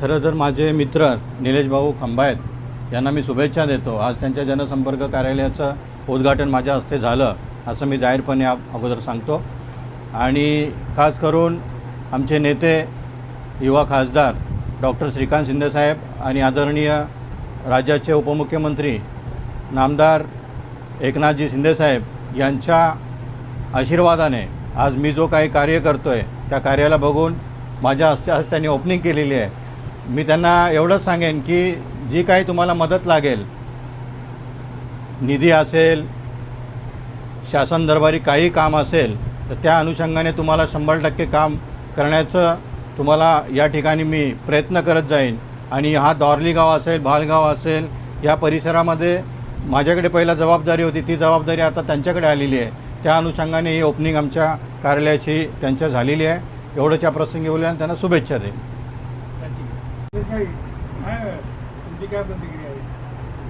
खरं तर माझे मित्र निलेश भाऊ खंबायत यांना मी शुभेच्छा देतो। आज त्यांच्या जनसंपर्क कार्यालयाचं उद्घाटन माझ्या हस्ते झालं असं मी जाहीरपणे अगोदर सांगतो। आणि खास करून आमचे नेते युवा खासदार डॉक्टर श्रीकांत शिंदे साहेब आणि आदरणीय राज्याचे उपमुख्यमंत्री नामदार एकनाथजी शिंदे साहेब यांच्या आशीर्वादाने आज मी जो काही कार्य करतो आहे त्या कार्याला बघून माझ्या हस्ते आज त्यांनी ओपनिंग केलेली आहे। मी त्यांना एवढंच सांगेन की जी काही तुम्हाला मदत लागेल, निधी असेल, शासन दरबारी काही काम असेल तर त्या अनुषंगाने तुम्हाला 100% काम करण्याचं तुम्हाला या ठिकाणी मी प्रयत्न करत जाईन। आणि हा दौरली गाव असेल, भालगाव असेल, या परिसरामध्ये माझ्याकडे पहिला जबाबदारी होती, ती जबाबदारी आता त्यांच्याकडे आलेली आहे। त्या अनुषंगाने ही ओपनिंग आमच्या कार्यालयाची त्यांच्या झालेली आहे। एवढंच्या प्रसंगी बोलल्याने त्यांना शुभेच्छा देईन।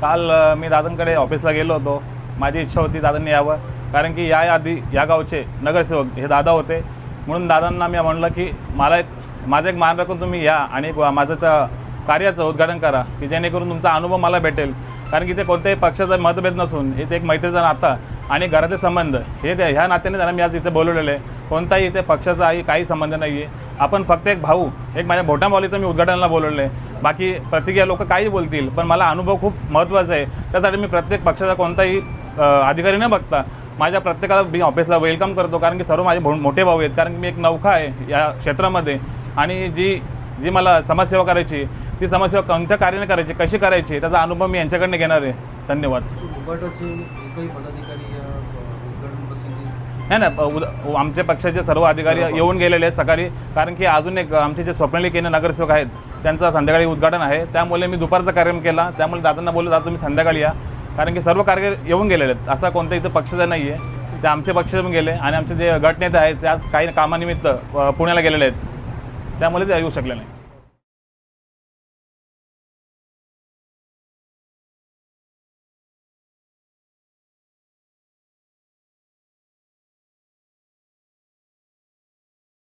काल मी दादांकडे ऑफिसला गेलो होतो। माझी इच्छा होती दादांनी यावं, कारण की याआधी या गावचे नगरसेवक हे दादा होते, म्हणून दादांना मी म्हणलं की माझं एक मान राखून तुम्ही या आणि माझं त्या कार्याचं उद्घाटन करा की जेणेकरून तुमचा अनुभव मला भेटेल। कारण की ते कोणत्याही पक्षाचा मतभेद नसून हे एक मैत्रीचं नातं आणि घराचे संबंध हे ह्या नात्याने त्यांना मी आज इथे बोलवलेलं आहे। कोणताही इथे पक्षाचा काही संबंध नाही आहे। आपण फक्त एक भाऊ, एक माझ्या मोठ्या माऊलीचं मी उद्घाटनाला बोलवलं आहे। बाकी प्रतिक्रिया लोक काही बोलतील, पण मला अनुभव खूप महत्त्वाचा आहे। त्यासाठी मी प्रत्येक पक्षाचा कोणताही अधिकारी न बघता माझ्या प्रत्येकाला मी ऑफिसला वेलकम करतो, कारण की सर्व माझे मोठे भाऊ आहेत। कारण की मी एक नौका आहे या क्षेत्रामध्ये आणि जी मला समाजसेवा करायची, ती समाजसेवा कोणत्या कार्याने करायची, कशी करायची, त्याचा अनुभव मी यांच्याकडनं घेणार आहे। धन्यवाद। नाही, आमचे पक्षाचे सर्व अधिकारी येऊन गेलेले आहेत सकाळी, कारण की अजून एक आमचे जे स्वप्नाली केने नगरसेवक आहेत त्यांचं संध्याकाळी उद्घाटन आहे। त्यामुळे मी दुपारचा कार्यक्रम केला, त्यामुळे दादांना बोललो दादा तुम्ही संध्याकाळी या, कारण की सर्व कार्य येऊन गेलेले आहेत। असा कोणता इथं पक्षाचा नाही आहे, ते आमचे पक्ष पण गेले आणि आमचे जे गटनेते आहेत ते आज काही कामानिमित्त पुण्याला गेलेले आहेत, त्यामुळे ते येऊ शकले नाही।